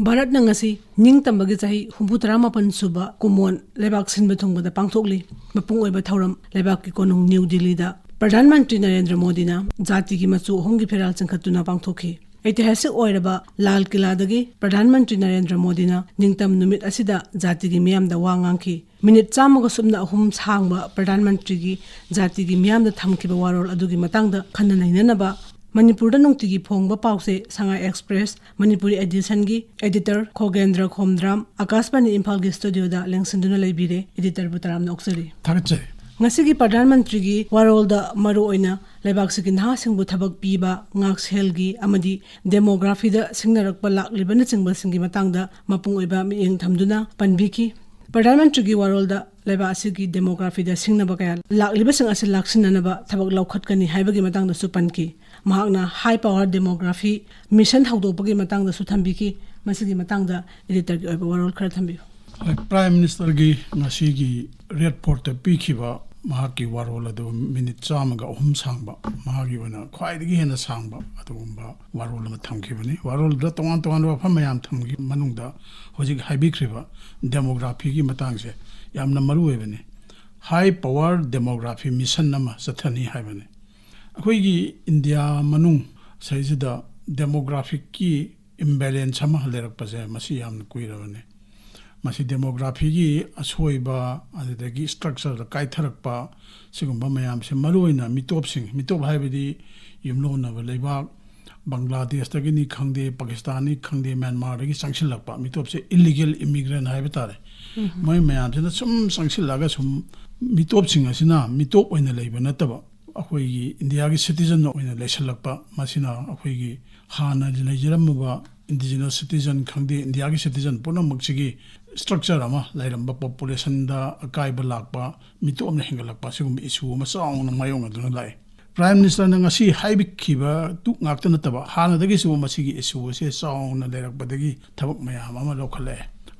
Bharat Nangasi, Ning Tambagazahi, Humputaramapan Suba, Kumon, Lebak Sinbatunga, the Pangtokli, Mapung Ebatoram, Lebak Konung New Delhi, Pradhan Mantri Narendra Modina, Zati Gimatsu, Hongi Peral Sankatuna Pangtoki. ऐतिहासिक ओइरबा लाल किलादगी प्रधानमंत्री नरेंद्र मोदीना निंगतम नुमित असिदा जातिगी मियामदा वा nganki minute चामग Sumana अहुम सांगबा प्रधानमंत्री जातिगी मियामदा थमखिबा वारोल अदुगी मतंगदा Khanna नैननबा मणिपुरदा नुंगतिगी फोंगबा पाउसे Sangai express Manipuri addition की editor खोगेंद्र खोमद्राम Akashvani Imphal की स्टूडियोदा लेंगसिंदुना लेबिरे editor बुतराम नोक्सरी थागचे ngasi प्रधानमंत्री की वारोलदा मरु ओइना लेबाकसिगी नहासिंगबु थबक पीबा ngakselgi amadi demography da singnarakpa laklibana chingbasingi matangda mapung oiba mieng thamduna panbiki प्रधानमंत्री की वारोलदा लेबाकसिगी demography da singnaba kaya lakliba sing asil laksinanaba thabak laukhatkani haibagi matangda supanki mahakna high power demography mission hawdopagi matangda su thambiki masigi matangda editor ki oiba warol khara thambi Prime Minister gi ngasi gi red port ta pikhiba mahaki warol adu minute chamaga ohum sangba mahagi wana khwaidigi hena sangba adugumba warol ma thamkhibani warol da tongan tongan wa phamayam thamgi manungda hojik haibikriba demography gi matangse yamna maru webani high power demography mission nama sathani haibani akhoi gi India manung saisida demographic ki imbalance sama halerak pase masi yamna kuirabani masi demography gi asoiba adagi structure da kaitharakpa sigumba mayam se maruina mitop haibidi yumlona balaiba Bangladesh tagi ni khangde Pakistani khangde Myanmar dagi sangsilakpa mitop se illegal immigrant haibitare moi mayam se sum sangsilaga sum mitop sing asina mitop oina leiba nataba akhoi gi India gi citizen oina leisalakpa masina akhoi gi hana leijaramba indigenous citizen khangde India gi citizen puna maksigi structure ama lairamba population da akaiba lakpa mitom na hingalakpa sigum issue ma saung na mayong aduna lai Prime Minister na ngasi haibikhiba tu ngakta nataba hana dagi su masigi issue se saung na lairakpa dagi thabak mayam ama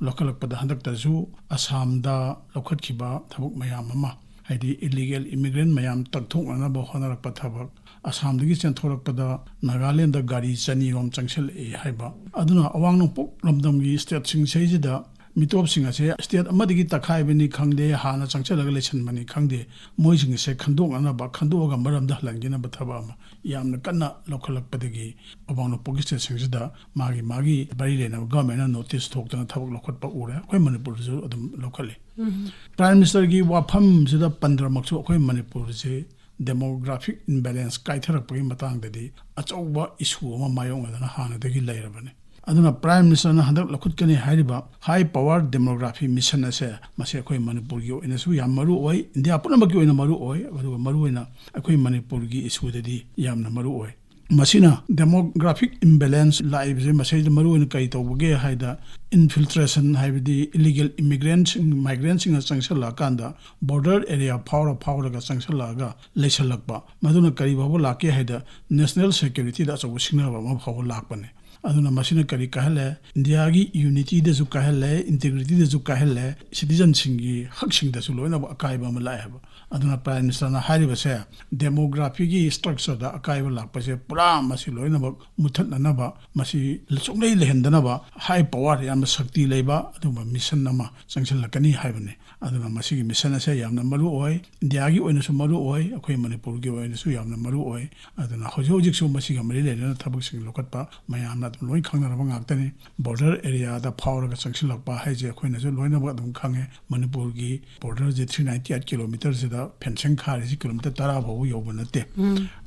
lokalakpada handakta su Assam da lokhatkhiba thabak mayam ama haidi illegal immigrant mayam takthok na ba honarakpa thabak Assam dagi chenthorakpada Nagaland da gari chani rom changsel e haiba aduna awangno pok lamdam gi state sing seijida mitop sing ase state amadigi takhai bani khangde hana changchalaga lechen mani khangde moi sing se khandok ana ba khandoga maramda langina bathaba ma yamna kanna lokhalakpadagi awangno pok state sing da magi bari lena government notice thokta thabak lokhat pa ure khoi manipur ju adum lokhali Prime Minister gi wafam sida 15 maksu khoi manipur se demographic imbalance kaitharakpagi matangdadi achauba issue ma mayong adana hana dagi lairabane aduna Prime Minister na handak lakhutkani hairiba high power demography mission ase mase akhoi manipur gi oina su yam maru oi India punamaki oina maru oi aduga maru oina akhoi manipur gi issue dadi yamna maru oi masina demographic imbalance live je masai maru oina kai tawge haida infiltration haibidi illegal immigrants migrants in changsala kanda border area power ga changsala ga leisalakpa maduna kari babu lake haida national security da chawu singna ba ma phaw lakpane aduna masina kari kahale India gi unity de zu kahale integrity de zu kahale citizen singi hak sing da su loina ba akai ba ma lai ba aduna Prime Minister na hariba se demography gi structure da akai ba lakpa se pura masi loina ba muthat na ba masi lechonglei lehendana ba high power yam shakti leiba aduma mission nama changsel lakani haibane aduna masigi mission ase yamna maru oi India gi oina su maru oi akhoi manipur gi oina su yamna maru oi aduna hojik su masiga mari le thabak sing lokatpa mayamna loi khangnaraba ngaktani border area da power ga changsilakpa haije khoina ju loina ba dum khange manipur gi border je 398 km se da fencing khari kilometer tara ba yobana te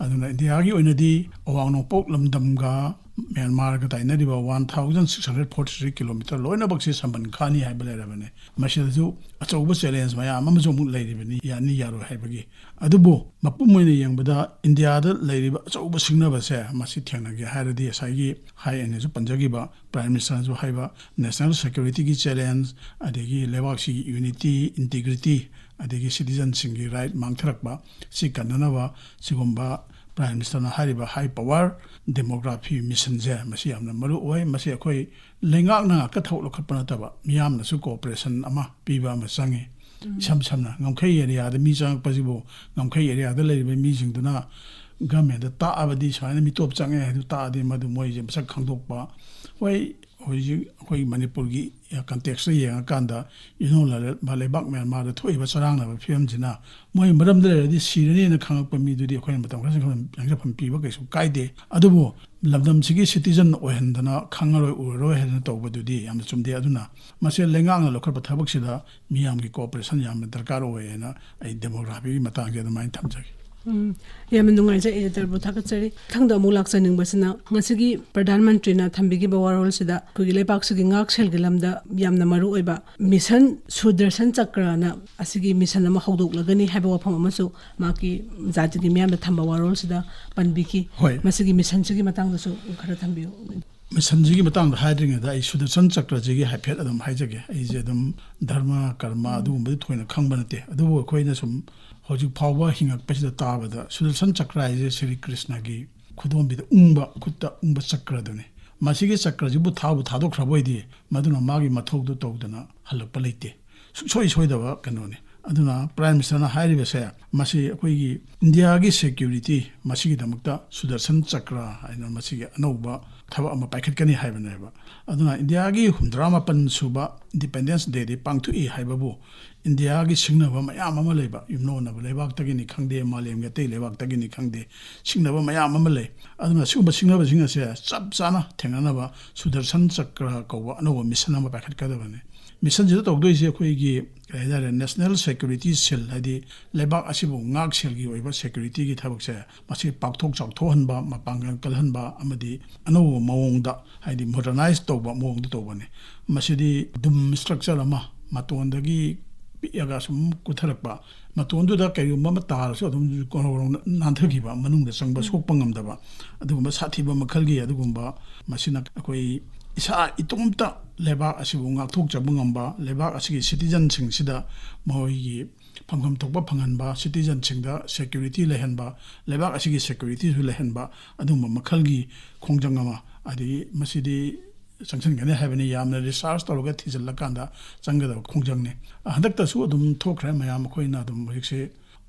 aduna India gi oina di awangno pok lamdam ga Myanmar ka taina diba 1643 km loina bakse samban khani haibale rabane masida ju achauba challenge maya amamjo mu leiribani yani yaro haibagi adubo mapumoina yengbada India da leiriba achauba singnaba se masi thengna ge hairadi asagi high energy panjagi ba Prime Minister ju haiba national security gi challenge adegi lewaksi unity integrity adegi citizen singi right mangtharakba si kanana ba sigomba Prime Minister na hariba high power demography mission je masi amna maru oi masi akhoi lengak na ka thau lokhatpa taba miyam na su cooperation ama piba ma sangi samna ngamkhai area da mi chang pasibo ngamkhai area da leibe mi jingduna government da ta abadi saina mi top change du ta de madu moi je sak khangdokpa oi ꯑꯩꯈꯣꯏ ꯃꯅꯤꯄꯨꯔꯒꯤ context ꯌꯦꯡꯉꯀꯥꯟꯗ ꯂꯩꯕꯥꯛ ꯃ꯭ꯌꯥꯟꯃꯥꯔꯗ ꯊꯣꯛꯏꯕ ꯆꯔꯥꯡꯅꯕ ꯐꯤꯕꯝꯁꯤꯅ ꯃꯣꯏ ꯃꯔꯝꯗ ꯂꯩꯔꯗꯤ ꯁꯤꯔꯅꯤꯅ ꯈꯪꯉꯛꯄ ꯃꯤꯗꯨꯗꯤ ꯑꯩꯈꯣꯏꯅ ꯃꯇꯝ ꯈꯔ ꯌꯥꯡꯖꯐꯝ ꯄꯤꯕ ꯀꯩꯁꯨ ꯀꯥꯏꯗꯦ ꯑꯗꯨꯕꯨ ꯂꯝꯗꯝꯁꯤꯒꯤ ꯁꯤꯇꯤꯖꯟ ꯑꯣꯏꯍꯟꯗꯅ ꯈꯪꯉꯔꯣꯏ ꯎꯔꯔꯣꯏ ꯍꯥꯏꯗꯅ ꯇꯧꯕꯗꯨꯗꯤ ꯌꯥꯝꯅ ꯆꯨꯝꯗꯦ ꯑꯗꯨꯅ ꯃꯁꯤ ꯂꯩꯉꯥꯛꯅ ꯂꯧꯈꯠꯄ ꯊꯕꯛꯁꯤꯗ ꯃꯤꯌꯥꯝꯒꯤ ꯀooperation ꯌꯥꯝꯅ ꯗꯔꯀꯥꯔ ꯑꯣꯏꯌꯦꯅ ꯑꯩ ꯗꯦꯃꯣꯒ꯭ꯔꯥꯐꯤꯒꯤ ꯃꯇꯥꯡꯁꯦ ꯑꯗꯨꯃꯥꯏꯅ ꯊꯝꯖꯒꯦ ꯌꯥꯝꯅ ꯅꯨꯡꯉꯥꯏꯖꯩ ꯑꯦꯗꯤꯇꯔꯕꯨ ꯊꯥꯒꯠꯆꯔꯤ ꯊꯪꯗ ꯑꯃꯨꯛ ꯂꯥꯛꯆꯅꯤꯡꯕꯁꯤꯅ ꯉꯁꯤꯒꯤ ꯄ꯭ꯔꯙꯥꯟ ꯃꯟꯇ꯭ꯔꯤꯅ ꯊꯝꯕꯤꯈꯤꯕ ꯋꯥꯔꯣꯜꯁꯤꯗ ꯑꯩꯈꯣꯏꯒꯤ ꯂꯩꯕꯥꯛꯁꯤꯒꯤ ꯉꯥꯛꯁꯦꯜꯒꯤ ꯂꯝꯗ ꯌꯥꯝꯅ ꯃꯔꯨꯑꯣꯏꯕ ꯃꯤꯁꯟ ꯁꯨꯗꯔꯁꯟ ꯆꯀ꯭ꯔꯅ ꯑꯁꯤꯒꯤ ꯃꯤꯁꯟ ꯑꯃ ꯍꯧꯗꯣꯛꯂꯒꯅꯤ ꯍꯥꯏꯕ ꯋꯥꯐꯝ ꯑꯃꯁꯨ ꯃꯥꯒꯤ ꯖꯥꯇꯤꯒꯤ ꯃꯤꯌꯥꯝꯗ ꯊꯝꯕ ꯋꯥꯔꯣꯜꯁꯤꯗ ꯄꯟꯕꯤꯈꯤ ꯃꯁꯤꯒꯤ ꯃꯤꯁꯟꯁꯤꯒꯤ ꯃꯇꯥꯡꯗꯁꯨ ꯈꯔ ꯊꯝꯕꯤꯌꯨ ꯃꯤꯁꯟꯁꯤꯒꯤ ꯃꯇꯥꯡꯗ ꯍꯥꯏꯗ꯭ꯔꯤꯉꯩꯗ ꯑꯩ ꯁꯨꯗꯔꯁꯟ ꯆꯀ꯭ꯔꯁꯤꯒꯤ ꯍꯥꯏꯐꯦꯠ ꯑꯗꯨꯝ ꯍꯥꯏꯖꯒꯦ ꯑꯩꯁꯦ ꯑꯗꯨꯝ ꯙꯔꯃ ꯀꯔꯃ ꯑꯗꯨꯒꯨꯝꯕꯗꯤ ꯊꯣꯏꯅ ꯈꯪꯕ ꯅꯠꯇꯦ ꯑꯗꯨꯕꯨ ꯑꯩꯈꯣꯏꯅ ꯁꯨꯝ ꯍꯧꯖꯤꯛ ꯐꯥꯎꯕ ꯍꯤꯡꯉꯛꯄꯁꯤꯗ ꯇꯥꯕꯗ ꯁꯨꯗꯔꯁꯟ ꯆꯀ꯭ꯔ ꯍꯥꯏꯁꯦ ꯁ꯭ꯔꯤ ꯀ꯭ꯔꯤꯁꯅꯒꯤ ꯈꯨꯗꯣꯝꯕꯤꯗ ꯎꯪꯕ ꯈꯨꯠꯇ ꯎꯪꯕ ꯆꯀ꯭ꯔꯗꯨꯅꯤ ꯃꯁꯤꯒꯤ ꯆꯀ꯭ꯔꯁꯤꯕꯨ ꯊꯥꯗꯣꯛꯈ꯭ꯔꯕ ꯑꯣꯏꯗꯤ ꯃꯗꯨꯅ ꯃꯥꯒꯤ ꯃꯊꯧꯗꯨ ꯇꯧꯗꯅ ꯍꯜꯂꯛꯄ ꯂꯩꯇꯦ ꯁꯨꯡꯁꯣꯏ ꯁꯣꯏꯗꯕ ꯀꯩꯅꯣꯅꯤ ꯑꯗꯨꯅ ꯄ꯭ꯔꯥꯏꯝ ꯃꯤꯅꯤꯁꯇꯔꯅ ꯍꯥꯏꯔꯤꯕꯁꯦ ꯃꯁꯤ ꯑꯩꯈꯣꯏꯒꯤ ꯏꯟꯗꯤꯌꯥꯒꯤ ꯁꯦꯀ꯭ꯌꯨꯔꯤꯇꯤ ꯃꯁꯤꯒꯤꯗꯃꯛꯇ ꯁꯨꯗꯔꯁꯟ ꯆꯀ꯭ꯔ ꯍꯥꯏꯅ ꯃꯁꯤꯒꯤ ꯑꯅꯧꯕ ꯊꯕꯛ ꯑꯃ ꯄꯥꯏꯈꯠꯀꯅꯤ ꯍꯥꯏꯕꯅꯦꯕ ꯑꯗꯨꯅ ꯏꯟꯗꯤꯌꯥꯒꯤ 64 ꯁꯨꯕ ꯏꯟꯗꯤꯄꯦꯟꯗꯦꯟꯁ ꯗꯦꯗꯤ ꯄꯥꯡꯊꯣꯛꯏ ꯍꯥꯏꯕꯕꯨ ꯏꯟꯗꯤꯌꯥꯒꯤ ꯁꯤꯡꯅꯕ ꯃꯌꯥꯝ ꯑꯃ ꯂꯩꯕ ꯌꯨꯝꯂꯣꯟꯅꯕ ꯂꯩꯕꯥꯛꯇꯒꯤꯅꯤ ꯈꯪꯗꯦ ꯃꯥꯂꯦꯝꯒꯤ ꯑꯇꯩ ꯂꯩꯕꯥꯛꯇꯒꯤꯅꯤ ꯈꯪꯗꯦ ꯁꯤꯡꯅꯕ ꯃꯌꯥꯝ ꯑꯃ ꯂꯩ ꯑꯗꯨꯅ ꯁꯤꯒꯨꯝꯕ ꯁꯤꯡꯅꯕꯁꯤꯡ ꯑꯁꯦ ꯆꯞ ꯆꯥꯅ ꯊꯦꯡꯅꯅꯕ ꯁꯨꯗꯔꯁꯟ ꯆꯀ꯭ꯔ ꯀꯧꯕ ꯑꯅꯧꯕ ꯃꯤꯁꯟ ꯑꯃ ꯄꯥꯏꯈꯠꯀꯗꯕꯅꯤ ꯃꯤꯁꯟꯁꯤꯗ ꯇꯧꯗꯣꯏꯁꯦ ꯑꯩꯈꯣꯏꯒꯤ ꯀꯔꯤ ꯍꯥꯏꯇꯥꯔꯦ ꯅꯦꯁꯅꯦꯜ ꯁꯦꯀ꯭ꯌꯨꯔꯤꯇꯤ ꯁꯤꯜ ꯍꯥꯏꯗꯤ ꯂꯩꯕꯥꯛ ꯑꯁꯤꯕꯨ ꯉꯥꯛ ꯁꯦꯜꯒꯤ ꯑꯣꯏꯕ ꯁꯦꯀ꯭ꯌꯨꯔꯤꯇꯤꯒꯤ ꯊꯕꯛꯁꯦ ꯃꯁꯤ ꯄꯥꯛꯊꯣꯛ ꯆꯥꯎꯊꯣꯛꯍꯟꯕ ꯃꯄꯥꯡꯒꯜ ꯀꯜꯍꯟꯕ ꯑꯃꯗꯤ ꯑꯅꯧꯕ ꯃꯑꯣꯡꯗ ꯍꯥꯏꯗꯤ ꯃꯣꯗꯔꯅꯥꯏꯖ ꯇꯧꯕ ꯃꯑꯣꯡꯗ ꯇꯧꯕꯅꯤ ꯃꯁꯤꯗꯤ ꯗꯨꯝ ꯁ꯭ꯇ꯭ꯔꯛꯆꯔ ꯑꯃ ꯃꯇꯣꯟꯗꯒꯤ ꯄꯤꯛꯑꯒ ꯁꯨꯝ ꯀꯨꯊꯔꯛꯄ ꯃꯇꯣꯟꯗꯨꯗ ꯀꯔꯤꯒꯨꯝꯕ ꯑꯃ ꯇꯥꯔꯁꯨ ꯑꯗꯨꯝ ꯅꯥꯟꯊꯈꯤꯕ ꯃꯅꯨꯡꯗ ꯆꯪꯕ ꯁꯣꯛꯄ ꯉꯝꯗꯕ ꯑꯗꯨꯒꯨꯝꯕ ꯁꯥꯊꯤꯕ ꯃꯈꯜꯒꯤ ꯑꯗꯨꯒꯨꯝꯕ ꯃꯁꯤꯅ ꯑꯩꯈꯣꯏ ꯏꯁꯥ ꯏꯇꯣꯝꯇ ꯂꯩꯕꯥꯛ ꯑꯁꯤꯕꯨ ꯉꯥꯛꯊꯣꯛꯆꯕ ꯉꯝꯕ ꯂꯩꯕꯥꯛ ꯑꯁꯤꯒꯤ ꯁꯤꯇꯤꯖꯟꯁꯤꯡꯁꯤꯗ ꯃꯣꯏꯒꯤ ꯐꯪꯐꯝ ꯊꯣꯛꯄ ꯐꯪꯍꯟꯕ ꯁꯤꯇꯤꯖꯟꯁꯤꯡꯗ ꯁꯦꯀ꯭ꯌꯨꯔꯤꯇꯤ ꯂꯩꯍꯟꯕ ꯂꯩꯕꯥꯛ ꯑꯁꯤꯒꯤ ꯁꯦꯀ꯭ꯌꯨꯔꯤꯇꯤꯁꯨ ꯂꯩꯍꯟꯕ ꯑꯗꯨꯒꯨꯝꯕ ꯃꯈꯜꯒꯤ ꯈꯣꯡꯖꯪ ꯑꯃ ꯑꯗꯒꯤ ꯃꯁꯤꯗꯤ ꯆꯪꯁꯤꯟꯒꯅꯤ ꯍꯥꯏꯕꯅꯤ ꯌꯥꯝꯅ ꯔꯤꯁꯥꯔꯆ ꯇꯧꯔꯒ ꯊꯤꯖꯤꯜꯂꯀꯥꯟꯗ ꯆꯪꯒꯗꯕ ꯈꯣꯡꯖꯪꯅꯤ ꯍꯟꯗꯛꯇꯁꯨ ꯑꯗꯨꯝ ꯊꯣꯛꯈ꯭ꯔꯦ ꯃꯌꯥꯝ ꯑꯩꯈꯣꯏꯅ ꯑꯗꯨꯝ ꯍꯧꯖꯤꯛꯁꯦ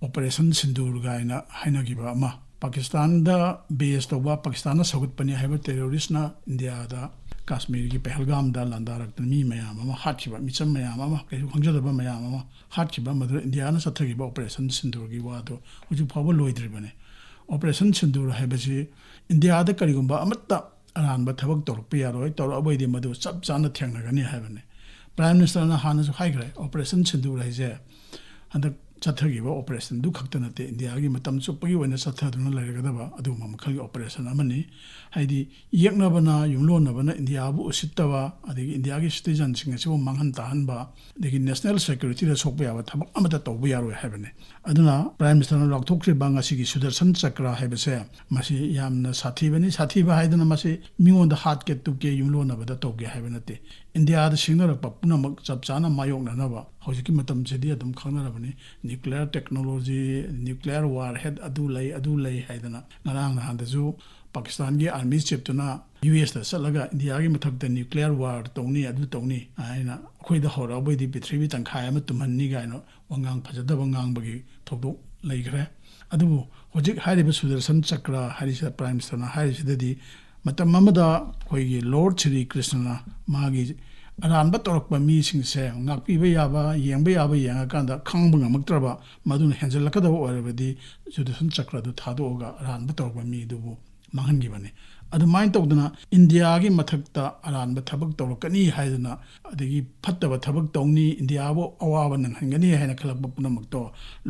ꯑꯣꯄꯔꯦꯁꯟ ꯁꯤꯟꯗꯨꯔ ꯒꯥꯏꯅ ꯍꯥꯏꯅꯈꯤꯕ ꯑꯃ ꯄꯥꯀꯤꯁꯇꯥꯟꯗ ꯕꯦꯁ ꯇꯧꯕ ꯄꯥꯀꯤꯁꯇꯥꯟꯅ ꯁꯧꯒꯠꯄꯅꯤ ꯍꯥꯏꯕ ꯇꯦꯔꯣꯔꯤꯁꯅ ꯏꯟꯗꯤꯌꯥꯗ ꯀꯥꯁꯃꯤꯔꯒꯤ ꯄꯦꯍꯜꯒꯥꯝꯗ ꯂꯥꯟꯗꯥꯔꯛꯇꯅ ꯃꯤ ꯃꯌꯥꯝ ꯑꯃ ꯍꯥꯠꯈꯤꯕ ꯃꯤꯆꯝ ꯃꯌꯥꯝ ꯑꯃ ꯀꯩꯁꯨ ꯈꯪꯖꯗꯕ ꯃꯌꯥꯝ ꯑꯃ ꯍꯥꯠꯈꯤꯕ ꯃꯗꯨꯗ ꯏꯟꯗꯤꯌꯥꯅ ꯆꯠꯊꯈꯤꯕ ꯑꯣꯄꯔꯦꯁꯟ ꯁꯤꯟꯗꯨꯔꯒꯤ ꯋꯥꯗꯣ ꯍꯧꯖꯤꯛ ꯐꯥꯎꯕ ꯂꯣꯏꯗ꯭ꯔꯤꯕꯅꯤ ꯑꯣꯄꯔꯦꯁꯟ ꯁꯤꯟꯗꯨꯔ ꯍꯥꯏꯕꯁꯤ ꯏꯟꯗꯤꯌꯥꯗ ꯀꯔꯤꯒꯨꯝꯕ ꯑꯃꯠꯇ ꯑꯔꯥꯟꯕ ꯊꯕꯛ ꯇꯧꯔꯛꯄ ꯌꯥꯔꯣꯏ ꯇꯧꯔꯛꯑꯕꯗꯤ ꯃꯗꯨ ꯆꯞ ꯆꯥꯅ ꯊꯦꯡꯅꯒꯅꯤ ꯍꯥꯏꯕꯅꯤ ꯄ꯭ꯔꯥꯏꯝ ꯃꯤꯅꯤꯁꯇꯔꯅ ꯍꯥꯟꯅꯁꯨ ꯍꯥꯏꯈ꯭ꯔꯦ ꯑꯣꯄꯔꯦꯁꯟ ꯁꯤꯟꯗꯨꯔ ꯍꯥꯏꯁꯦ ꯍꯟꯗꯛ ꯆꯠꯊꯈꯤꯕ ꯑꯣꯄꯔꯦꯁꯟꯗꯨ ꯈꯛꯇ ꯅꯠꯇꯦ ꯏꯟꯗꯤꯌꯥꯒꯤ ꯃꯇꯝ ꯆꯨꯞꯄꯒꯤ ꯑꯣꯏꯅ ꯆꯠꯊꯗꯨꯅ ꯂꯩꯔꯒꯗꯕ ꯑꯗꯨꯒꯨꯝꯕ ꯃꯈꯜꯒꯤ ꯑꯣꯄꯔꯦꯁꯟ ꯑꯃꯅꯤ ꯍꯥꯏꯗꯤ ꯌꯦꯛꯅꯕꯅ ꯌꯨꯝꯂꯣꯟꯅꯕꯅ ꯏꯟꯗꯤꯌꯥꯕꯨ ꯎꯁꯤꯠꯇꯕ ꯑꯗꯒꯤ ꯏꯟꯗꯤꯌꯥꯒꯤ ꯁꯤꯇꯤꯖꯟꯁꯤꯡ ꯑꯁꯤꯕꯨ ꯃꯥꯡꯍꯟ ꯇꯥꯍꯟꯕ ꯑꯗꯒꯤ ꯅꯦꯁꯅꯦꯜ ꯁꯦꯀ꯭ꯌꯨꯔꯤꯇꯤꯗ ꯁꯣꯛꯄ ꯌꯥꯕ ꯊꯕꯛ ꯑꯃꯠꯇ ꯇꯧꯕ ꯌꯥꯔꯣꯏ ꯍꯥꯏꯕꯅꯤ ꯑꯗꯨꯅ ꯄ꯭ꯔꯥꯏꯝ ꯃꯤꯅꯤꯁꯇꯔꯅ ꯂꯥꯎꯊꯣꯛꯈ꯭ꯔꯤꯕ ꯉꯁꯤꯒꯤ ꯁꯨꯗꯔꯁꯟ ꯆꯀ꯭ꯔ ꯍꯥꯏꯕꯁꯦ ꯃꯁꯤ ꯌꯥꯝꯅ ꯁꯥꯊꯤꯕꯅꯤ ꯁꯥꯊꯤꯕ ꯍꯥꯏꯗꯅ ꯃꯁꯤ ꯃꯤꯉꯣꯟꯗ ꯍꯥꯠꯀꯦ ꯇꯨꯞꯀꯦ ꯌꯨꯝꯂꯣꯟꯅꯕꯗ ꯇꯧꯒꯦ ꯍꯥꯏꯕ ꯅꯠꯇꯦ ꯏꯟꯗꯤꯌꯥꯗ ꯁꯤꯡꯅꯔꯛꯄ ꯄꯨꯝꯅꯃꯛ ꯆꯞ ꯆꯥꯅ ꯃꯥꯌꯣꯛꯅꯅꯕ ꯍꯧꯖꯤꯛꯀꯤ ꯃꯇꯝꯁꯤꯗꯤ ꯑꯗꯨꯝ ꯈꯪꯅꯔꯕꯅꯤ nuclear technology nuclear warhead ꯑꯗꯨ ꯂꯩ ꯍꯥꯏꯗꯅ ꯉꯔꯥꯡ ꯅꯍꯥꯟꯗꯁꯨ ꯄꯥꯀꯤꯁꯇꯥꯟꯒꯤ ꯑꯥꯔꯃꯤ ꯆꯤꯞꯇꯨꯅ ꯌꯨꯑꯦꯁꯇ ꯆꯠꯂꯒ ꯏꯟꯗꯤꯌꯥꯒꯤ ꯃꯊꯛꯇ ꯅ꯭ꯌꯨꯀ꯭ꯂꯤꯌꯔ ꯋꯥꯔ ꯇꯧꯅꯤ ꯑꯗꯨ ꯇꯧꯅꯤ ꯍꯥꯏꯅ ꯑꯩꯈꯣꯏꯗ ꯍꯧꯔꯛꯑꯕꯗꯤ ꯄ꯭ꯔꯤꯊꯤꯕꯤ ꯇꯪꯈꯥꯏ ꯑꯃ ꯇꯨꯝꯍꯟꯅꯤ ꯀꯥꯏꯅ ꯋꯥꯉꯥꯡ ꯐꯖꯗꯕ ꯉꯥꯡꯕꯒꯤ ꯊꯧꯗꯣꯛ ꯂꯩꯈ꯭ꯔꯦ ꯑꯗꯨꯕꯨ ꯍꯧꯖꯤꯛ ꯍꯥꯏꯔꯤꯕ ꯁꯨꯗꯔꯁꯟ ꯆꯀ꯭ꯔ ꯍꯥꯏꯔꯤꯁꯤꯗ ꯄ꯭ꯔꯥꯏꯝ ꯃꯤꯅꯤꯁꯇꯔꯅ ꯍꯥꯏꯔꯤꯁꯤꯗꯗꯤ ꯃꯇꯝ ꯑꯃꯗ ꯑꯩꯈꯣꯏꯒꯤ ꯂꯣꯔꯗ ꯁ꯭ꯔꯤ ꯀ꯭ꯔꯤꯁꯅꯅ ꯃꯥꯒꯤ ꯑꯔꯥꯟꯕ ꯇꯧꯔꯛꯄ ꯃꯤꯁꯤꯡꯁꯦ ꯉꯥꯛꯄꯤꯕ ꯌꯥꯕ ꯌꯦꯡꯉꯀꯥꯟꯗ ꯈꯪꯕ ꯉꯝꯃꯛꯇ꯭ꯔꯕ ꯃꯗꯨꯅ ꯍꯦꯟꯖꯜꯂꯛꯀꯗꯕ ꯑꯣꯏꯔꯕꯗꯤ ꯁꯨꯗꯔꯁꯟ ꯆꯀ꯭ꯔꯗꯨ ꯊꯥꯗꯣꯛꯑꯒ ꯑꯔꯥꯟꯕ ꯇꯧꯔꯛꯄ ꯃꯤꯗꯨꯕꯨ ꯃꯥꯡꯍꯟꯈꯤꯕꯅꯤ ꯑꯗꯨꯃꯥꯏꯅ ꯇꯧꯗꯅ ꯏꯟꯗꯤꯌꯥꯒꯤ ꯃꯊꯛꯇ ꯑꯔꯥꯟꯕ ꯊꯕꯛ ꯇꯧꯔꯛꯀꯅꯤ ꯍꯥꯏꯗꯅ ꯑꯗꯒꯤ ꯐꯠꯇꯕ ꯊꯕꯛ ꯇꯧꯅꯤ ꯏꯟꯗꯤꯌꯥꯕꯨ ꯑꯋꯥꯕ ꯅꯪꯍꯟꯒꯅꯤ ꯍꯥꯏꯅ ꯈꯜꯂꯛꯄ ꯄꯨꯝꯅꯃꯛꯇꯣ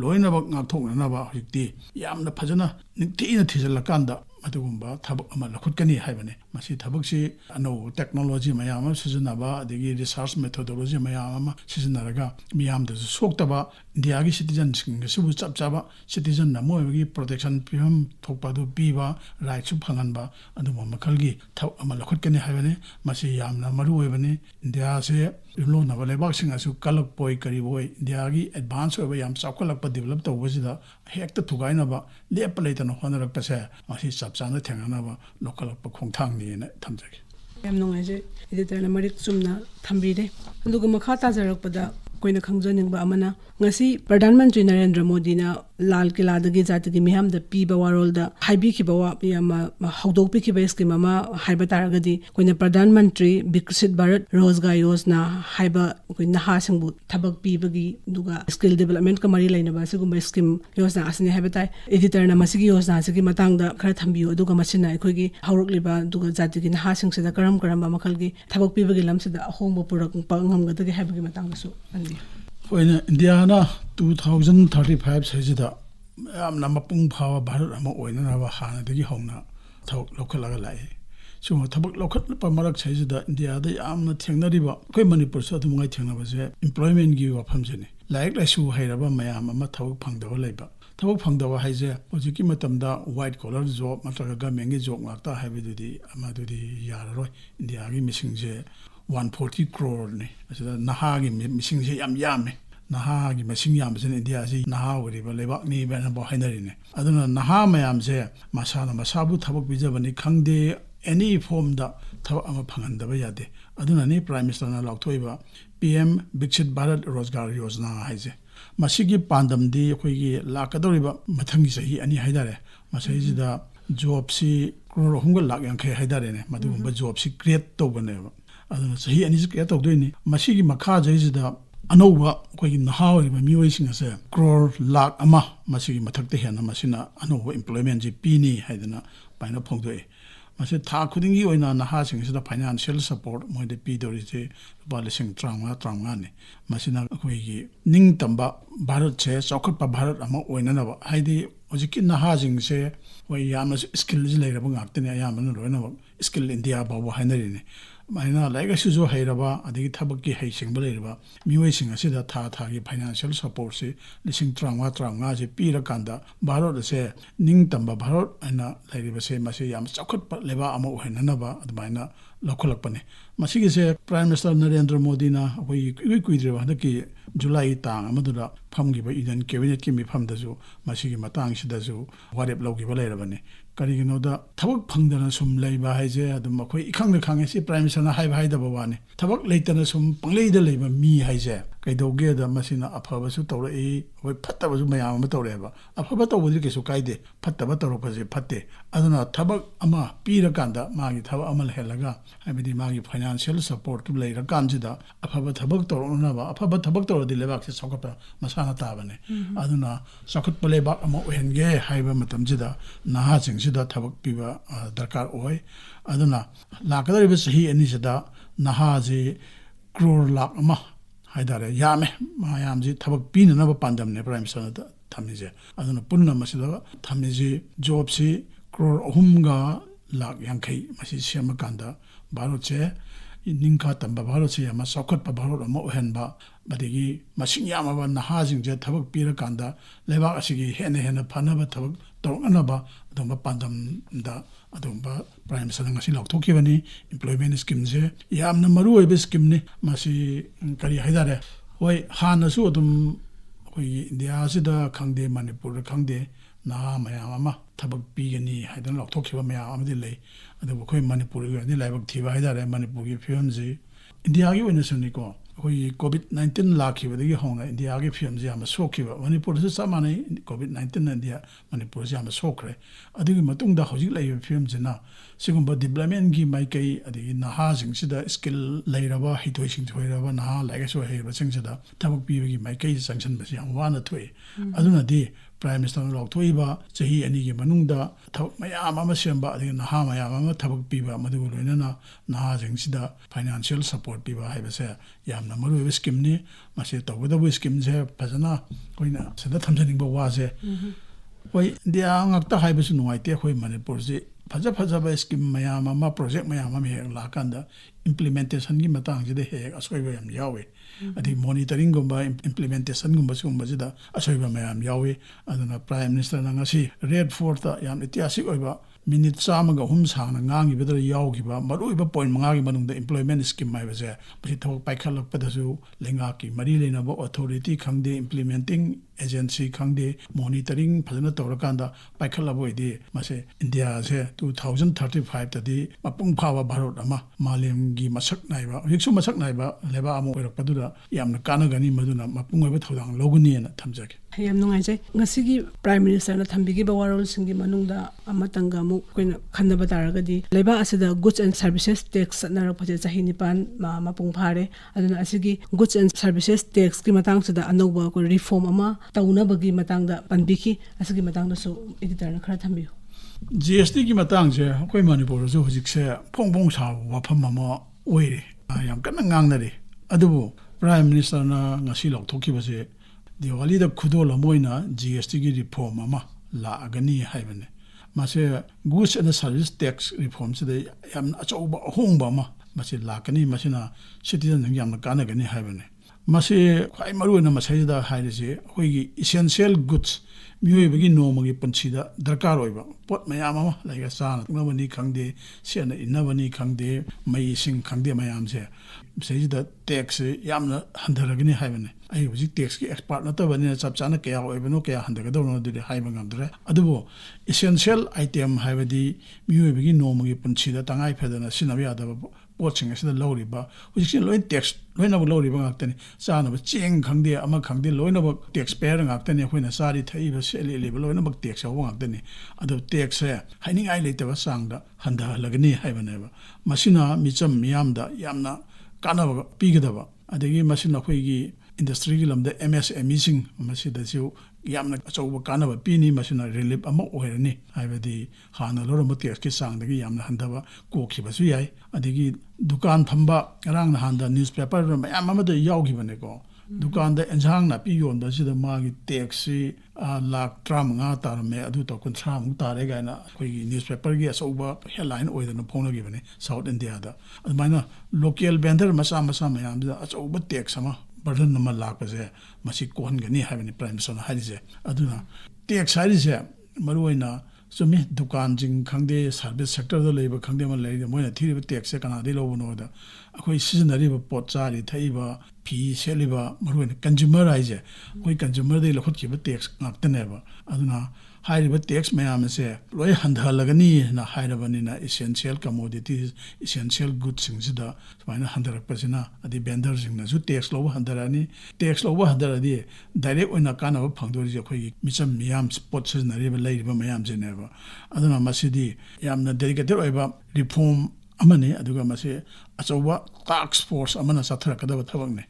ꯂꯣꯏꯅꯃꯛ ꯉꯥꯛꯊꯣꯛꯅꯅꯕ ꯍꯧꯖꯤꯛꯇꯤ ꯌꯥꯝꯅ ꯐꯖꯅ ꯅꯤꯡꯊꯤꯅ ꯊꯤꯖꯤꯜꯂꯀꯥꯟꯗ ꯑꯗꯨꯒꯨꯝꯕ ꯊꯕꯛ ꯑꯃ ꯂꯧꯈꯠꯀꯅꯤ ꯍꯥꯏꯕꯅꯤ ꯃꯁꯤ ꯊꯕꯛꯁꯤ ꯑꯅꯧꯕ ꯇꯦꯛꯅꯣꯂꯣꯖꯤ ꯃꯌꯥꯝ ꯑꯃ ꯁꯤꯖꯤꯟꯅꯕ ꯑꯗꯒꯤ ꯔꯤꯁꯥꯔꯆ ꯃꯦꯊꯣꯗꯣꯂꯣꯖꯤ ꯃꯌꯥꯝ ꯑꯃ ꯁꯤꯖꯤꯟꯅꯔꯒ ꯃꯤꯌꯥꯝꯗꯁꯨ ꯁꯣꯛꯇꯕ ꯏꯟꯗꯤꯌꯥꯒꯤ ꯁꯤꯇꯤꯖꯟꯁꯤꯡ ꯑꯁꯤꯕꯨ ꯆꯞ ꯆꯥꯕ ꯁꯤꯇꯤꯖꯟ ꯑꯃ ꯑꯣꯏꯕꯒꯤ ꯄ꯭ꯔꯣꯇꯦꯛꯁꯟ ꯄꯤꯐꯝ ꯊꯣꯛꯄ ꯑꯗꯨ ꯄꯤꯕ ꯔꯥꯏꯠꯁꯨ ꯐꯪꯍꯟꯕ ꯑꯗꯨꯒꯨꯝꯕ ꯃꯈꯜꯒꯤ ꯊꯕꯛ ꯑꯃ ꯂꯧꯈꯠꯀꯅꯤ ꯍꯥꯏꯕꯅꯤ ꯃꯁꯤ ꯌꯥꯝꯅ ꯃꯔꯨ ꯑꯣꯏꯕꯅꯤ ꯏꯟꯗꯤꯌꯥꯁꯦ ꯌꯨꯝꯂꯣꯟꯅꯕ ꯂꯩꯕꯥꯛꯁꯤꯡ ꯑꯁꯤ ꯀꯜꯂꯛꯄꯣꯏ ꯀꯔꯤꯕꯣꯏ ꯏꯟꯗꯤꯌꯥꯒꯤ ꯑꯦꯗꯚꯥꯟꯁ ꯑꯣꯏꯕ ꯌꯥꯝ ꯆꯥꯎꯈꯠꯂꯛꯄ ꯗꯤꯕꯦꯂꯞ ꯇꯧꯕꯁꯤꯗ ꯍꯦꯛꯇ ꯊꯨꯒꯥꯏꯅꯕ ꯂꯦꯞꯄ ꯂꯩꯇꯅ ꯍꯣꯠꯅꯔꯛꯄꯁꯦ ꯃꯁꯤ ꯆꯞ ꯆꯥꯅ ꯊꯦꯡꯅꯅꯕ ꯂꯧꯈꯠꯂꯛꯄ ꯈꯣꯡꯊꯥꯡꯅꯤꯅ ꯊꯝꯖꯒꯦ ꯌꯥꯝ ꯅꯨꯡꯉꯥꯏꯖꯩ ꯑꯦꯗꯤꯇꯔꯅ ꯃꯔꯤꯛ ꯆꯨꯝꯅ ꯊꯝꯕꯤꯔꯦ ꯑꯗꯨꯒ ꯃꯈꯥ ꯇꯥꯖꯔꯛꯄꯗ ꯑꯩꯈꯣꯏꯅ ꯈꯪꯖꯅꯤꯡꯕ ꯑꯃꯅ ꯉꯁꯤ ꯄ꯭ꯔꯙꯥꯟ ꯃꯟꯇ꯭ꯔꯤ ꯅꯔꯦꯟꯗ꯭ꯔ ꯃꯣꯗꯤꯅ Lal Qila Jatigi Miham the Piba Warolda Haibikiba Yama Haudopikiba scheme Haibataragadi when the Pradhan Mantri Biksit Bharat Rozgar Yosna Haiba when the Hasangbut Tabak Pibagi Duga Skill Development Kamari Lane Basugumba scheme Yosna Asni Habitai Editor Namasigi Yosna Sigi Matanga Karatambu Duga Machina Kugi Haurukliba Duga Jatigi Hasing Seda Karam Karamba Makalgi Tabak Pibagi Lamsida Home Purak Pangam Gati Habigi Matangasu. When Indiana 2035 says that Namapung power Barat Amo Oinava Hana de Hona talk local lay. So Tabak local Pamarak says that India they am not Tanariba, quite Manipur so to my Tana was employment give up Hamzini. Like I should hire about my Mama Tawak Pangdava labor. Tawak Pangdava has a Ojikimatamda white collar job, Mataraga Mengi job, Marta Habidi Amadudi Yaroi, India missing 140 crore ni Nahagi missing yam Nahagi missing yams in India Naha with Lebak ni Benabo Henry. I don't know Naha mayam say Masana Masabu Tabak Bijabani Kangde any form that Tawama Pangandavayade. I don't know any Prime Minister October PM Biksit Bharat Rozgar Yosna Haze. Masigi Pandam de Quigi Lakadoriba Matangi any Haidare. Masai the Jobsi Hunga Lak and K Haidarene, Madumba Jobsi create Tobanever. I don't know, so he and his get of doing Masigi Makaja is the Anova, Quaking Nahawi, Muising as a crore lak ama, Masigi Mataktehan, Masina, Anova employment, Pini, Haidana, by no Pongde. Masi ta couldn't you in an housing is the financial support, more the P.D. Abolishing trauma, traumani. Masina Quigi, Ning Tamba, Barat says, Okapa Barat, Amo, Winanova, Heidi, Ojikin housing say, where Yamas skills later, Actin, Yaman, skill in the above Henry. Mina like a Suzo Hairaba, a dig tabaki hazing believer, muising a cedar tatagi financial support, listening trauma, trangazi, Pira Kanda, Barot say, Ning Tamba Barot, and Lady Vase Masiam, Sokot Leva Amo Henanaba, at Mina, local Pane. Masigi say, Prime Minister Narendra Modina, we quidra the key, July Tang, Amadura, Pamgiba, Eden, Cabinet Kimi Pamdazu, Masigi Matang Shidazu, what if Loki Valerabane. Karigino da Tabak Pangdana sum labor has the Makoi Kanga Kangasi Prime Minister High Hidabawani. Tabak later sum Panglay the labor me has a Kaidoge the Masina Apavasuto E, where Pata was Mayamatoreva. Apabato would get so kaide, Patabato was a pate. I don't know, Tabak Ama, Pira Ganda, Magi Tava Amal Helaga, I mean the Magi financial support to later Ganjida, Apabatabak Unava, Apabatabak the Levax Sokapa, Masana Tavane. I don't know, Sokot Poleba Amo Henge, Hiva Matamjida, Nahazing. That Tabak Piva Dakar Oi. I don't know. Lakadar was he and Isada Nahazi Krur Lak Ma Haidare Yame Mayamzi Tabak Pin and Nava Pandam ne Prime Minister Tamize. I don't know Punna Masida Tamizi Jobsi Krur Humga Lak Yankei Masi Shamakanda Baroche Ninka Tamba Baroche Masokot Pabaro Mohenba Badigi Masinyama Nahazing Jet Tabak Pirakanda Leva Asigi Hene Panaba Tabak Anaba, Adumba Pandam, the Adumba Prime Sananga Tokivani, employment schemes, Yam Namaru Skimni, Masi Kari Haidare. Why Hana Sudum, we the Azida Kangde, Manipur Kangde, Na Mayama, Tabak Pigani, I don't know, Tokiva Mayam delay, and the Wokoi Manipuri, the Labak Tiva Haidare, Manipuri Fianzi. In the argument, Sunico. We COVID-19 lucky with the home in the Agripium Yama Sokiva, Manipur some money in COVID-19 and the Manipur Yama Sokre. I think Matunda Hosila films now. Second, but the Blamengi Maike at the Nahazing Sida skill later, hitwishing to wherever Naha, like I saw here, but things that Tabak Bibi Maike sanction, but one or two. I don't know. Prime Minister Loctoiba, Sahi and Nigi Manunda, Mayama Shamba, the Nahamayama, Tabak Piba, Madurina, Nahazing Sida, financial support Piba, I was a Yam Namaru Skimni, Maseta with the Wiskims here, Pazana, Quina, so that something was a. Why, the Angata Hibus no idea where Manipurzi, Pazapa skim Mayama, project Mayama here, Lakanda, implementation Gimatang, the hair, as well as Yahweh. I think monitoring by implementation Gumbasumba, as well as Yahweh, and the Prime Minister Nangasi, Red Fort, Yam Etiasi over. Minute Samaga Humsang and Gangi better Yagiba, Maruiba point Mangaman the employment scheme I was there, but it told by Kalak Petasu, Lingaki, Marilina authority come the implementing agency khangde monitoring phajana tawrakanda paikhalaboi mase India se 2035 tadi mapung phawa bharot ama malemgi masak naiba hiksu masak naiba leba amo oirakpaduda yamna kanagani maduna mapung oiba thodang loguni na thamjage yam nungaijai ngasigi prime minister na thambigi ba warol singi manungda amatanga mu koina khanna bataragadi leba asida goods and services tax narak phaje chahi nipan mapung phare aduna asigi goods and services tax ki matang sida anogba ko reform ama tauna bagi matang da panbiki asigi matang da so editor na khara thambiyo GST ki matang je koi Manipur jo hojik se phong sa wafam ama oire yam kan ngangnari adubu prime minister na ngasi lok thoki base Diwali da khudol amoina GST ki reform ama la agani haibane mase goods and service tax reform se yam achauba hongba ma mase la kani masina citizen yam kana gani haibane mase khai maru na masai da hairese hoigi essential goods miyoibagi nomagi panchida darkar oiba pot mayam ama laiga sana ngabani khangde sena inabani khangde mai sing khangde mayam se seida tax yamna handaragani haibane ai hujik tax ki expert na tabani chap chana kaya oibano kaya handagado de haiba ngamdre adubo essential item haibadi miyoibagi nomagi panchida tangai phedana sinabi adaba potching asida loriba hujik loin tax loina loriba ngaktani sana ba cheng khangde ama khangde loina ba tax payer ngaktani hoina sari thaiba sele level loina ba tax aw ngaktani adu tax haining ai leitaba sangda handa lagani haibane ba masina micham miyamda yamna kanaba pigedaba adegi masina khoigi industry gi lamda MSME sing masida siu yamna achauba kanaba pini masina relief ama oirani haibadi hana lorama tax ki sangdagi yamna handaba kokhibasu yai adegi dukan thamba rang na handa newspaper mayam amada yaugibane ko dukan da enjang na pi yonda sida magi tax lakh tram nga tarme adu to kun tram tare gaina koi newspaper gi achauba headline oidana phona gibane South India da admaina local vendor masa mayam da achauba tax ama burden nama lakpase masi kohangani haibani prime minister harise aduna tax harise maruina sumi dukan jing khangde service sector da leiba khangde ma lei moina thiriba tax se kana de lobono da akhoi seasonary ba pot chari thaiba phi seliba maruina consumer haise koi consumer de lokhot ki ba tax ngaktane ba aduna hairiba tax mayam se loi handhalagani na hairabani na essential commodities essential goods sing sida smaina handarakpasina adi vendors sing na su tax lo handarani tax lo handaradi direct oina kana ba phangdori je khoi micham miyam spot seasonary ba leiriba mayam jeneba aduna masidi yamna dedicated oiba reform amane aduga mase achauba tax force amana satharakadaba thabakne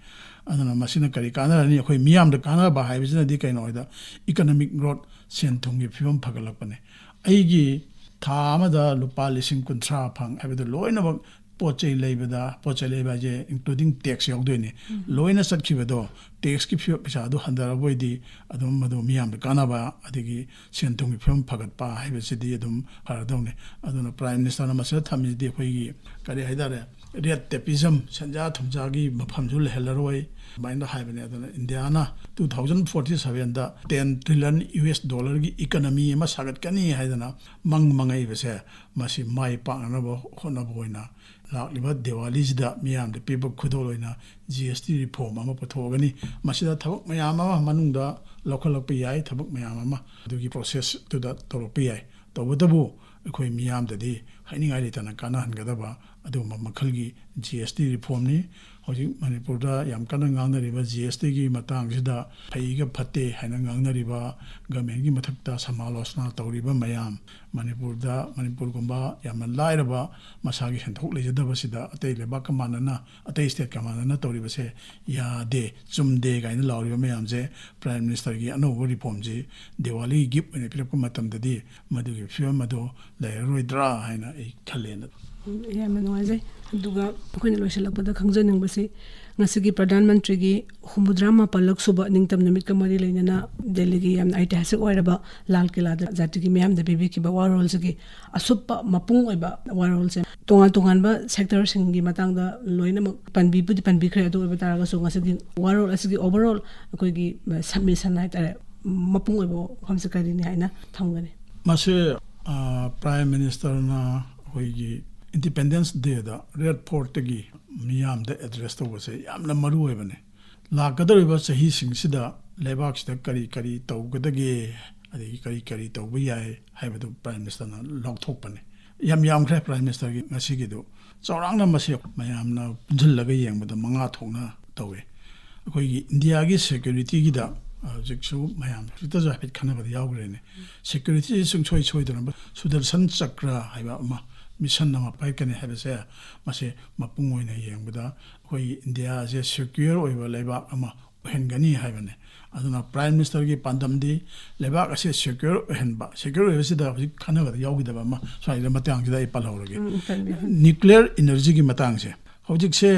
aduna masina kari kanarani khoi miyam da kana ba haibisina di kaino oida economic growth senthungi phibam phagalapane aigi thamada lupa lising kunthra phang abeda loina ba pochei leibada pochei leiba je including tax yogdoini loina satkhibado tax ki phio pisa do handara boidi adum madu miyam da kana ba adigi senthungi phibam phagat pa haibisidi adum haradone aduna prime minister na masa thami de khoigi kari haidare red tapism sanja thumjagi maphamju lehelaroi mainda haibane aduna Indiana 2047 da 10 trillion US dollar gi economy ma sagat kani haidana mangai bese masi mai pa na bo khona boina lakliba Diwali da miyam de people khudoloina GST reform ama pathogani masida thabak mayam ama manungda lokhalak yai thabak mayam ama adugi process to da torop yai tawadabu khoi miyam dadi hainingai litana kana hangadaba adu makhalgi GST reform ni hojik Manipur da yam kana ngangnariba GST gi matang sida phaiga phatte haina ngangnariba government gi mathakta samalosna tawriba mayam Manipur gumba yam lairaba masagi henthok lejadaba sida atei leba kamanana atei state kamanana tawriba se ya de chumde gaina lawriba mayam je prime minister gi anoba reform ji Diwali gift ene pirap matam dadi madugi film madu lairoidra haina ei khalena yamna nungaijai aduga akoina loisalakpada khangjaningbasi ngasigi pradhan mantri gi Khomdram palak suba ningtam namit ka mari leinana Delhi gi yamna ऐतिहासिक oiraba Lal Qila da jati gi miyam da bibi ki ba warol gi asupa mapung oiba warol se tongan ba sector sing gi matang da loina panbi budi panbi khre adu oiba taraga so ngasigi warol asigi overall akoi gi submission hai tare mapung oiba khamse kari ni haina thamgani mase prime minister na hoi gi Independence Day da Red Fort gi miyam da address to was yamna maru oibane la kadariba sahi sing sida ꯂꯩꯕꯥꯛꯁꯤꯗ ꯀꯔꯤ ꯇꯧꯒꯗꯒꯦ ꯑꯗꯒꯤ ꯀꯔꯤ ꯇꯧꯕ ꯌꯥꯏ ꯍꯥꯏꯕꯗꯨ prime ꯃꯤꯅꯤꯁꯇꯔꯅ ꯂꯥꯎꯊꯣꯛꯄꯅꯤ ꯌꯥꯝꯈ꯭ꯔꯦ prime ꯃꯤꯅꯤꯁꯇꯔꯒꯤ ꯉꯁꯤꯒꯤꯗꯨ ꯆꯥꯎꯔꯥꯛꯅ ꯃꯁꯤ ꯃꯌꯥꯝꯅ ꯄꯨꯟꯁꯤꯜꯂꯒ ꯌꯦꯡꯕꯗ 5 ꯊꯣꯛꯅ ꯇꯧꯋꯦ ꯑꯩꯈꯣꯏꯒꯤ ꯏꯟꯗꯤꯌꯥꯒꯤ ꯁꯦꯀ꯭ꯌꯨꯔꯤꯇꯤꯒꯤꯗ ꯍꯧꯖꯤꯛꯁꯨ ꯃꯌꯥꯝ ꯍꯧꯖꯤꯛꯇꯁꯨ ꯍꯥꯏꯐꯦꯠ ꯈꯟꯅꯕꯗ ꯌꯥꯎꯈ꯭ꯔꯦꯅꯦ ꯁꯦꯀ꯭ꯌꯨꯔꯤꯇꯤꯁꯤ ꯁꯨꯡꯁꯣꯏ ꯁꯣꯏꯗꯅ ꯁꯨꯗꯔꯁꯟ ꯆꯀ꯭ꯔ ꯍꯥꯏꯕ ꯑꯃ ꯃꯤꯁꯟ ꯑꯃ ꯄꯥꯏꯔꯛꯀꯅꯤ ꯍꯥꯏꯕꯁꯦ ꯃꯁꯤ ꯃꯄꯨꯡ ꯑꯣꯏꯅ ꯌꯦꯡꯕꯗ ꯑꯩꯈꯣꯏꯒꯤ ꯏꯟꯗꯤꯌꯥꯁꯦ ꯁꯦꯀ꯭ꯌꯨꯔ ꯑꯣꯏꯕ ꯂꯩꯕꯥꯛ ꯑꯃ ꯑꯣꯏꯍꯟꯒꯅꯤ ꯍꯥꯏꯕꯅꯤ ꯑꯗꯨꯅ ꯄ꯭ꯔꯥꯏꯝ ꯃꯤꯅꯤꯁꯇꯔꯒꯤ ꯄꯥꯟꯗꯝꯗꯤ ꯂꯩꯕꯥꯛ ꯑꯁꯤ ꯁꯦꯀ꯭ꯌꯨꯔ ꯑꯣꯏꯍꯟꯕ ꯁꯦꯀ꯭ꯌꯨꯔ ꯑꯣꯏꯕꯁꯤꯗ ꯍꯧꯖꯤꯛ ꯈꯟꯅꯕꯗ ꯌꯥꯎꯈꯤꯗꯕ ꯑꯃ ꯁ꯭ꯋꯥꯏꯗ ꯃꯇꯥꯡꯁꯤꯗ ꯑꯩ ꯄꯜꯍꯧꯔꯒꯦ ꯅ꯭ꯌꯨꯀ꯭ꯂꯤꯌꯔ ꯏꯅꯔꯖꯤꯒꯤ ꯃꯇꯥꯡꯁꯦ ꯍꯧꯖꯤꯛꯁꯦ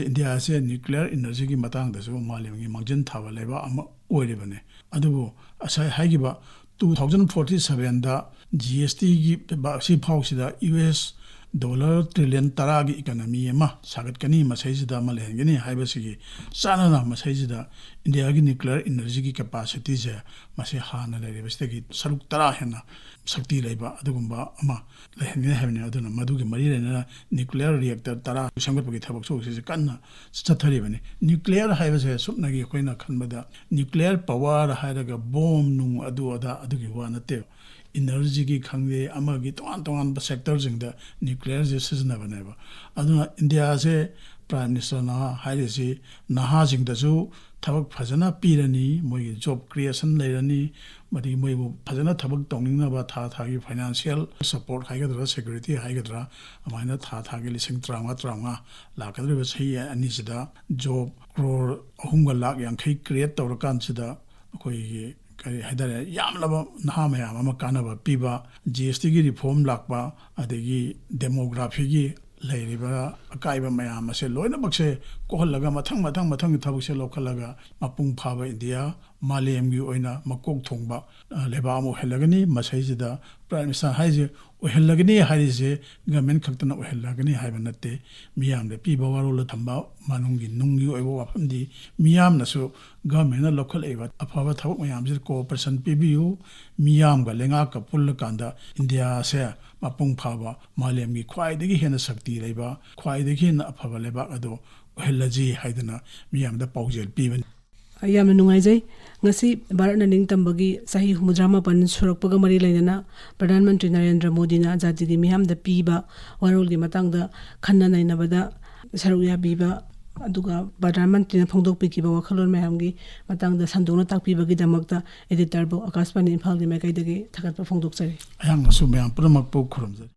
ꯏꯟꯗꯤꯌꯥꯁꯦ ꯅ꯭ꯌꯨꯀ꯭ꯂꯤꯌꯔ ꯏꯅꯔꯖꯤꯒꯤ ꯃꯇꯥꯡꯗꯁꯨ ꯃꯥꯂꯦꯝꯒꯤ ꯃꯥꯡꯖꯤꯟ ꯊꯥꯕ ꯂꯩꯕꯥꯛ ꯑꯃ ꯑꯣꯏꯔꯤꯕꯅꯤ ꯑꯗꯨꯕꯨ ꯉꯁꯥꯏ ꯍꯥꯏꯈꯤꯕ 2047ꯗ GSTꯒꯤ ꯁꯤ ꯐꯥꯎꯁꯤꯗ US $10 ꯇ꯭ꯔꯤꯂꯤꯌꯟ ꯒꯤ ꯏꯀꯣꯅꯣꯃꯤ ꯑꯃ ꯁꯥꯒꯠꯀꯅꯤ ꯃꯁꯩꯁꯤꯗ ꯑꯃ ꯂꯩꯍꯟꯒꯅꯤ ꯍꯥꯏꯕꯁꯤꯒꯤ ꯆꯥꯅꯅ ꯃꯁꯩꯁꯤꯗ ꯏꯟꯗꯤꯌꯥꯒꯤ ꯅ꯭ꯌꯨꯀ꯭ꯂꯤꯌꯔ ꯏꯅꯔꯖꯤꯒꯤ ꯀꯦꯄꯥꯁꯤꯇꯤꯁꯦ ꯃꯁꯤ ꯍꯥꯟꯅ ꯂꯩꯔꯤꯕꯁꯤꯗꯒꯤ 10% ꯍꯦꯟꯅ ꯁꯛꯇꯤ ꯂꯩꯕ ꯑꯗꯨꯒꯨꯝꯕ ꯑꯃ ꯂꯩꯍꯟꯒꯅꯤ ꯍꯥꯏꯕꯅꯤ ꯑꯗꯨꯅ ꯃꯗꯨꯒꯤ ꯃꯔꯤ ꯂꯩꯅꯅ ꯅ꯭ꯌꯨꯀ꯭ꯂꯤꯌꯔ ꯔꯤꯑꯦꯛꯇꯔ 10 ꯁꯦꯝꯒꯠꯄꯒꯤ ꯊꯕꯛ ꯁꯨꯕꯁꯤ ꯀꯟꯅ ꯆꯠꯊꯔꯤꯕꯅꯤ ꯅ꯭ꯌꯨꯀ꯭ꯂꯤꯌꯔ ꯍꯥꯏꯕꯁꯦ ꯁꯨꯞꯅꯒꯤ ꯑꯩꯈꯣꯏꯅ ꯈꯟꯕꯗ ꯅ꯭ꯌꯨꯀ꯭ꯂꯤꯌꯔ ꯄꯋꯥꯔ ꯍꯥꯏꯔꯒ ꯕꯣꯝ ꯅꯨꯡ ꯑꯗꯨꯒꯤ ꯋꯥ ꯅꯠꯇꯦꯕ ꯏꯅꯔꯖꯤꯒꯤ ꯈꯪꯗꯦ ꯑꯃꯒꯤ ꯇꯣꯉꯥꯟꯕ ꯁꯦꯛꯇꯔꯁꯤꯡꯗ ꯅ꯭ꯌꯨꯀ꯭ꯂꯤꯌꯔꯁꯦ ꯁꯤꯖꯤꯟꯅꯕꯅꯦꯕ ꯑꯗꯨꯅ ꯏꯟꯗꯤꯌꯥꯁꯦ ꯄ꯭ꯔꯥꯏꯝ ꯃꯤꯅꯤꯁꯇꯔꯅ ꯍꯥꯏꯔꯤꯁꯤ ꯅꯍꯥꯁꯤꯡꯗꯁꯨ ꯊꯕꯛ ꯐꯖꯅ ꯄꯤꯔꯅꯤ ꯃꯣꯏꯒꯤ ꯖꯣꯕ ꯀ꯭रिꯌꯦꯁꯟ ꯂꯩꯔꯅꯤ ꯃꯗꯒꯤ ꯃꯣꯏꯕꯨ ꯐꯖꯅ ꯊꯕꯛ ꯇꯧꯅꯤꯡꯅꯕ ꯊꯥꯒꯤ ꯐꯥꯏꯅꯥꯟꯁꯤꯌꯦꯜ ꯁꯄꯣꯔꯠ ꯍꯥꯏꯒꯗ꯭ꯔꯥ ꯁꯦꯀ꯭ꯌꯨꯔꯤꯇꯤ ꯍꯥꯏꯒꯗ꯭ꯔꯥ ꯑꯗꯨꯃꯥꯏꯅ ꯊꯥꯒꯤ 30,000-30,000 ꯂꯥꯛꯀꯗꯧꯔꯤꯕ ꯆꯍꯤ ꯑꯅꯤꯁꯤꯗ ꯖꯣꯕ ꯀ꯭ꯔꯣꯔ 3,50,000 ꯀ꯭ꯔꯤꯌꯦꯠ ꯇꯧꯔꯀꯥꯟꯁꯤꯗ ꯑꯩꯈꯣꯏꯒꯤ ꯀꯔꯤ ꯍꯥꯏꯇꯥꯔꯦ ꯌꯥꯝꯂꯕ ꯅꯍꯥ ꯃꯌꯥꯝ ꯑꯃ ꯀꯥꯟꯅꯕ ꯄꯤꯕ GSTꯒꯤ ꯔꯤꯐꯣꯔꯝ ꯂꯥꯛꯄ ꯑꯗꯒꯤ ꯗꯦꯃꯣꯒ꯭ꯔꯥꯐꯤꯒꯤ ꯂꯩꯔꯤꯕ ꯑꯀꯥꯏꯕ ꯃꯌꯥꯝ ꯑꯁꯦ ꯂꯣꯏꯅꯃꯛꯁꯦ ꯀꯣꯛꯍꯜꯂꯒ ꯃꯊꯪꯒꯤ ꯊꯕꯛꯁꯦ ꯂꯧꯈꯠꯂꯒ ꯃꯄꯨꯡ ꯐꯥꯕ ꯏꯟꯗꯤꯌꯥ ꯃꯥꯂꯦꯝꯒꯤ ꯑꯣꯏꯅ ꯃꯀꯣꯛ ꯊꯣꯡꯕ ꯂꯩꯕꯥꯛ ꯑꯃ ꯑꯣꯏꯍꯜꯂꯒꯅꯤ ꯃꯁꯩꯁꯤꯗ ꯄ꯭ꯔꯥꯏꯝ ꯃꯤꯅꯤꯁꯇꯔ ꯍꯥꯏꯁꯦ ꯑꯣꯏꯍꯜꯂꯒꯅꯤ ꯍꯥꯏꯔꯤꯁꯦ ꯒꯃꯦꯟ ꯈꯛꯇꯅ ꯑꯣꯏꯍꯜꯂꯒꯅꯤ ꯍꯥꯏꯕ ꯅꯠꯇꯦ ꯃꯤꯌꯥꯝꯗ ꯄꯤꯕ ꯋꯥꯔꯣꯜꯗ ꯊꯝꯕ ꯅꯨꯡꯒꯤ ꯑꯣꯏꯕ ꯋꯥꯐꯝꯗꯤ ꯃꯤꯌꯥꯝꯅꯁꯨ ꯒꯃꯦꯟꯅ ꯂꯧꯈꯠꯂꯛꯏꯕ ꯑꯐꯕ ꯊꯕꯛ ꯃꯌꯥꯝꯁꯤꯗ ꯀꯣꯑꯣꯄꯔꯦꯁꯟ ꯄꯤꯕꯤꯌꯨ ꯃꯤꯌꯥꯝꯒ ꯂꯩꯉꯥꯛꯀ ꯄꯨꯜꯂꯀꯥꯟꯗ ꯏꯟꯗꯤꯌꯥꯁꯦ ꯃꯄꯨꯡ ꯐꯥꯕ ꯃꯥꯂꯦꯝꯒꯤ ꯈ꯭ꯋꯥꯏꯗꯒꯤ ꯍꯦꯟꯅ ꯁꯛꯇꯤ ꯂꯩꯕ ꯈ꯭ꯋꯥꯏꯗꯒꯤ ꯍꯦꯟꯅ ꯑꯐꯕ ꯂꯩꯕꯥꯛ ꯑꯗꯨ ꯑꯣꯏꯍꯜꯂꯁꯤ ꯍꯥꯏꯗꯅ ꯃꯤꯌꯥꯝꯗ ꯄꯥꯎꯖꯦꯜ ꯄꯤꯕꯅꯤ ꯌꯥꯝꯅ ꯅꯨꯡꯉꯥꯏꯖꯩ ꯉꯁꯤ ꯚꯥꯔꯠꯅ ꯅꯤꯡꯇꯝꯕꯒꯤ ꯆꯍꯤ 69 ꯁꯨꯔꯛꯄꯒ ꯃꯔꯤ ꯂꯩꯅꯅ ꯄ꯭ꯔꯙꯥꯟ ꯃꯟꯇ꯭ꯔꯤ ꯅꯔꯦꯟꯗ꯭ꯔ ꯃꯣꯗꯤꯅ ꯖꯥꯇꯤꯒꯤ ꯃꯤꯌꯥꯝꯗ ꯄꯤꯕ ꯋꯥꯔꯣꯜꯒꯤ ꯃꯇꯥꯡꯗ ꯈꯟꯅ ꯅꯩꯅꯕꯗ ꯁꯔꯨꯛ ꯌꯥꯕꯤꯕ ꯑꯗꯨꯒ ꯄ꯭ꯔꯙꯥꯟ ꯃꯟꯇ꯭ꯔꯤꯅ ꯐꯣꯡꯗꯣꯛꯄꯤꯈꯤꯕ ꯋꯥꯈꯜꯂꯣꯟ ꯃꯌꯥꯝꯒꯤ ꯃꯇꯥꯡꯗ ꯁꯟꯗꯣꯛꯅ ꯇꯥꯛꯄꯤꯕꯒꯤꯗꯃꯛꯇ ꯑꯦꯗꯤꯇꯔꯕꯨ ꯑꯀꯥꯁꯕꯥꯅꯤ ꯏꯝꯐꯥꯜꯒꯤ ꯃꯥꯏꯀꯩꯗꯒꯤ ꯊꯥꯒꯠꯄ ꯐꯣꯡꯗꯣꯛꯆꯔꯤ ꯑꯩꯍꯥꯛꯅꯁꯨ ꯃꯌꯥꯝ ꯄꯨꯝꯅꯃꯛꯄꯨ ꯈꯨꯔꯨꯝꯖꯔꯤ